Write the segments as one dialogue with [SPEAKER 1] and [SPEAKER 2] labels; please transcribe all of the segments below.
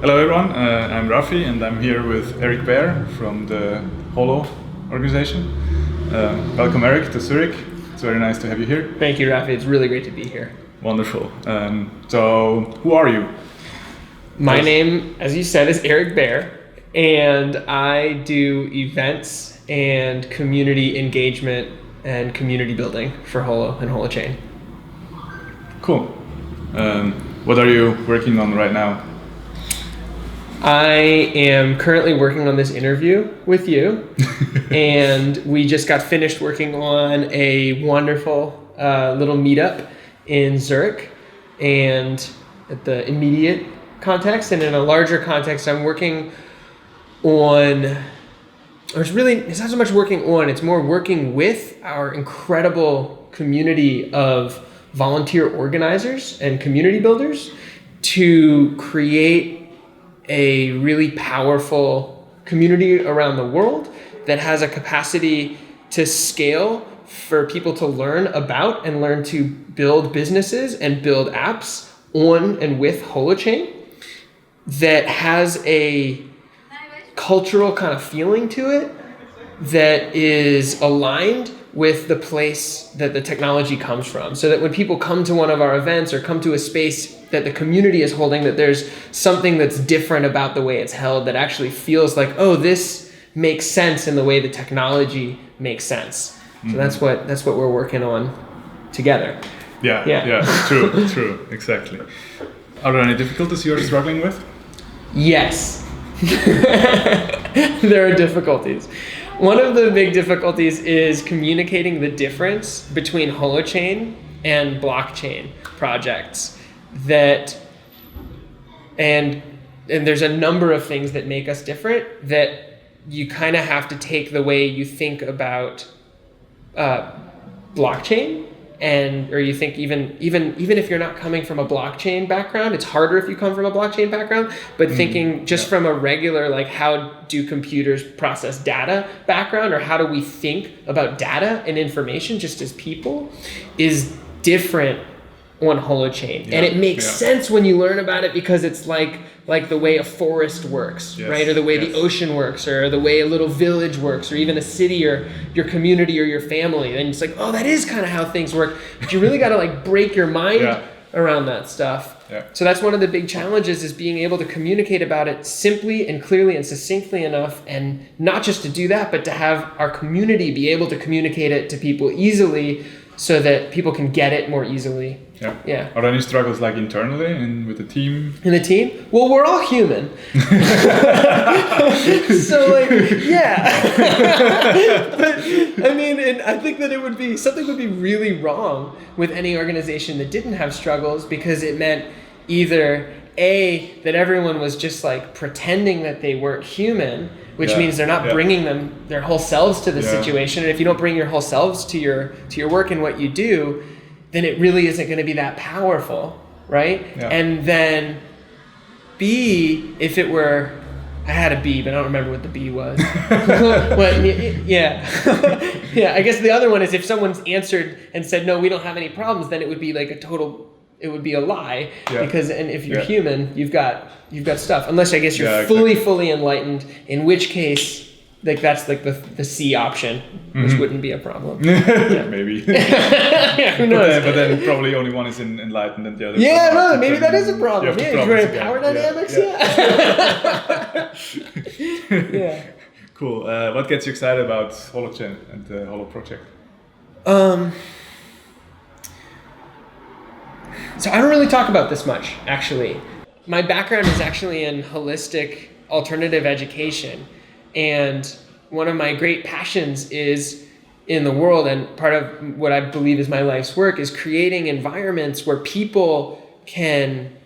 [SPEAKER 1] Hello everyone, I'm Rafi and I'm here with Eric Baer from the Holo organization. Welcome Eric to Zurich. It's very nice to have you here.
[SPEAKER 2] Thank you, Rafi. It's really great to be here.
[SPEAKER 1] Wonderful. So, who are you?
[SPEAKER 2] My name, as you said, is Eric Baer, and I do events and community engagement and community building for Holo and Holochain.
[SPEAKER 1] Cool. What are you working on right now?
[SPEAKER 2] I am currently working on this interview with you, and we just got finished working on a wonderful little meetup in Zurich. And at the immediate context and in a larger context, I'm working on, it's not so much working on, it's more working with our incredible community of volunteer organizers and community builders to create a really powerful community around the world that has a capacity to scale for people to learn about and learn to build businesses and build apps on and with Holochain, that has a cultural kind of feeling to it that is aligned with the place that the technology comes from. So that when people come to one of our events or come to a space that the community is holding, that there's something that's different about the way it's held that actually feels like, oh, this makes sense in the way the technology makes sense. Mm-hmm. So that's what we're working on together.
[SPEAKER 1] Yeah, true, exactly. Are there any difficulties you're struggling with?
[SPEAKER 2] Yes. There are difficulties. One of the big difficulties is communicating the difference between Holochain and blockchain projects. And there's a number of things that make us different that you kind of have to take the way you think about blockchain, or you think even if you're not coming from a blockchain background, it's harder if you come from a blockchain background, but thinking just from a regular, like, how do computers process data background, or how do we think about data and information just as people, is different on Holochain. And it makes sense when you learn about it, because it's like the way a forest works, right? Or the way the ocean works, or the way a little village works, or even a city, or your community, or your family. And it's like, oh, that is kind of how things work. But you really got to like break your mind around that stuff. Yeah. So that's one of the big challenges, is being able to communicate about it simply and clearly and succinctly enough, and not just to do that, but to have our community be able to communicate it to people easily, so that people can get it more easily. Yeah. Are
[SPEAKER 1] there any struggles like internally and with the team?
[SPEAKER 2] In the team? Well, we're all human. So like, yeah. But I mean, and I think that something would be really wrong with any organization that didn't have struggles, because it meant either A, that everyone was just like pretending that they weren't human, which means they're not bringing their whole selves to the situation. And if you don't bring your whole selves to your work and what you do, then it really isn't going to be that powerful, right? Yeah. And then B, if it were, I had a B, but I don't remember what the B was. Yeah, I guess the other one is, if someone's answered and said, no, we don't have any problems, then it would be like it would be a lie, because, and if you're human, you've got stuff, unless I guess you're fully enlightened, in which case, like, that's like the C option, which wouldn't be a problem.
[SPEAKER 1] Maybe.
[SPEAKER 2] Who knows?
[SPEAKER 1] But then probably only one is enlightened and the other.
[SPEAKER 2] Maybe that is a problem. You're power dynamics. Yeah.
[SPEAKER 1] Cool. What gets you excited about Holochain and the Holo project?
[SPEAKER 2] So I don't really talk about this much, actually. My background is actually in holistic alternative education. And one of my great passions is in the world, and part of what I believe is my life's work, is creating environments where people can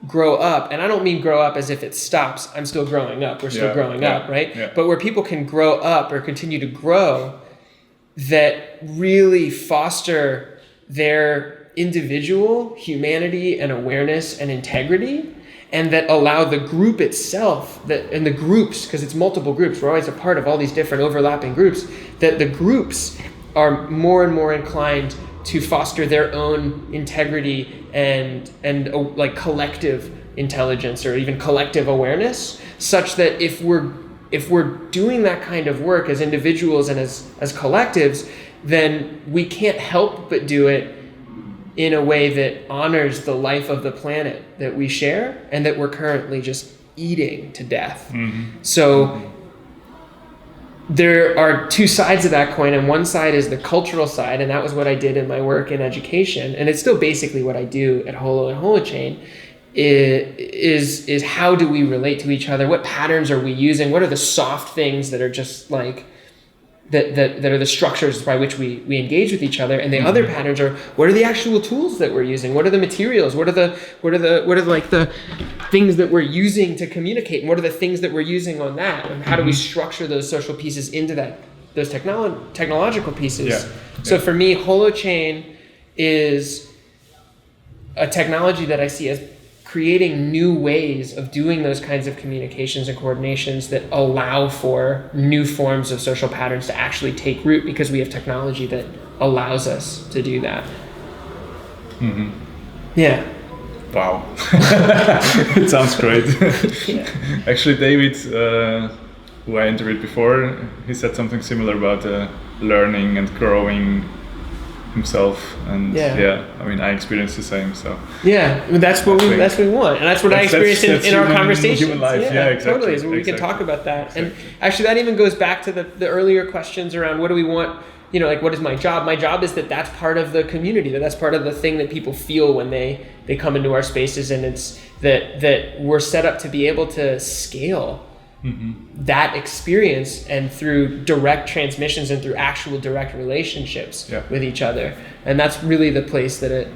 [SPEAKER 2] grow up. And I don't mean grow up as if it stops. I'm still growing up. We're still growing up, right? Yeah. But where people can grow up or continue to grow, that really foster their individual humanity and awareness and integrity, and that allow the group itself, and the groups, because it's multiple groups, we're always a part of all these different overlapping groups, that the groups are more and more inclined to foster their own integrity and like collective intelligence or even collective awareness, such that if we're doing that kind of work as individuals and as collectives, then we can't help but do it in a way that honors the life of the planet that we share and that we're currently just eating to death. So there are two sides of that coin, and one side is the cultural side, and that was what I did in my work in education, and it's still basically what I do at Holo and Holochain. Is how do we relate to each other? What patterns are we using? What are the soft things that are just like that are the structures by which we engage with each other? And the other patterns are, what are the actual tools that we're using? What are the materials? What are the things that we're using to communicate? And what are the things that we're using on that? And how do we structure those social pieces into those technological pieces? So for me, Holochain is a technology that I see as creating new ways of doing those kinds of communications and coordinations that allow for new forms of social patterns to actually take root, because we have technology that allows us to do that. Yeah.
[SPEAKER 1] Wow. It sounds great. Actually, David, who I interviewed before, he said something similar about learning and growing himself, and I mean, I experienced the same. So
[SPEAKER 2] that's what we want, and that's what I experienced in our conversations.
[SPEAKER 1] Human life. Exactly.
[SPEAKER 2] Totally. So we can talk about that, and actually, that even goes back to the earlier questions around what do we want. Like, what is my job? My job is that's part of the community, that's part of the thing that people feel when they come into our spaces, and it's that we're set up to be able to scale that experience, and through direct transmissions and through actual direct relationships with each other, and that's really the place that it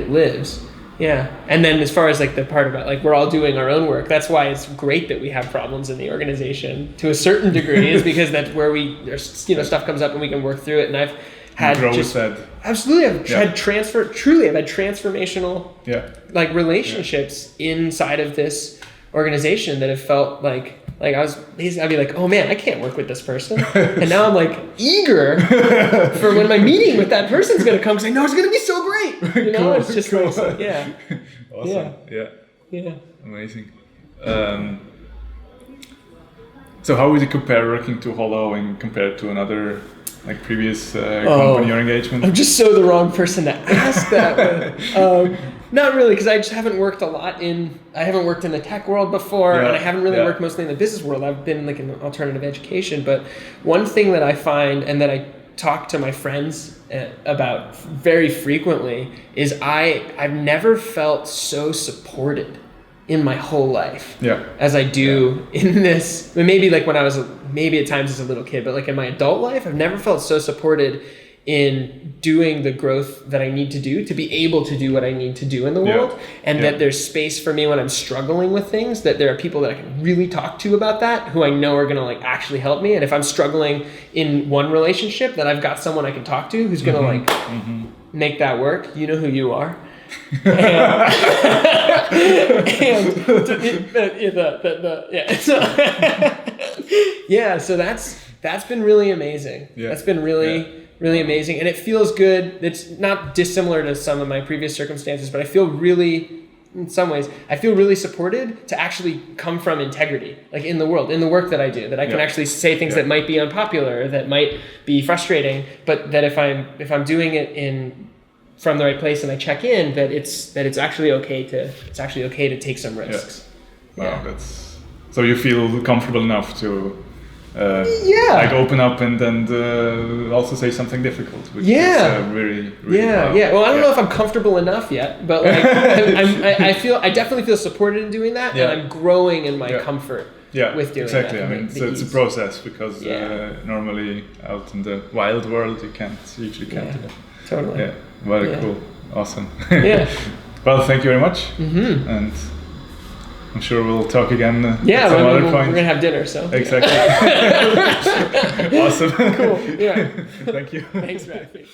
[SPEAKER 2] lives. And then as far as like the part about like we're all doing our own work, that's why it's great that we have problems in the organization to a certain degree, is because that's where there's stuff comes up and we can work through it. And I've had I've had transformational like relationships inside of this organization that have felt like I'd be like, oh man, I can't work with this person, and now I'm like eager for when my meeting with that person's gonna come, because I know it's gonna be so great.
[SPEAKER 1] Cool,
[SPEAKER 2] it's just
[SPEAKER 1] cool.
[SPEAKER 2] Awesome.
[SPEAKER 1] Amazing. So how would you compare working to Holo and compared to another like previous company or engagement?
[SPEAKER 2] I'm just so the wrong person to ask that. Not really, because I just haven't worked a lot I haven't worked in the tech world before, and I haven't really worked mostly in the business world. I've been like in alternative education. But one thing that I find, and that I talk to my friends about very frequently, is I've never felt so supported in my whole life as I do in this. Maybe like when I was, maybe at times as a little kid, but like in my adult life, I've never felt so supported in doing the growth that I need to do to be able to do what I need to do in the world, and that there's space for me when I'm struggling with things, that there are people that I can really talk to about that, who I know are gonna like actually help me. And if I'm struggling in one relationship, that I've got someone I can talk to who's gonna make that work. You know who you are. So that's been really amazing. That's been really amazing, and it feels good. It's not dissimilar to some of my previous circumstances, but I feel really, in some ways, I feel really supported to actually come from integrity, like in the world, in the work that I do, that I can actually say things that might be unpopular, that might be frustrating, but that if I'm doing it from the right place and I check in, that it's actually okay to take some risks.
[SPEAKER 1] Wow, so you feel comfortable enough to like open up and also say something difficult, which is really wow.
[SPEAKER 2] Well, I don't know if I'm comfortable enough yet, but like I definitely feel supported in doing that, and I'm growing in my comfort with doing that.
[SPEAKER 1] Exactly. I mean, it's a process, because normally out in the wild world you usually can't do that.
[SPEAKER 2] Totally.
[SPEAKER 1] Yeah. Very cool. Awesome. Well, thank you very much. And I'm sure we'll talk again at some other point. We're going to have dinner, so. Exactly. Awesome. Cool. Thank you.
[SPEAKER 2] Thanks, Rafi.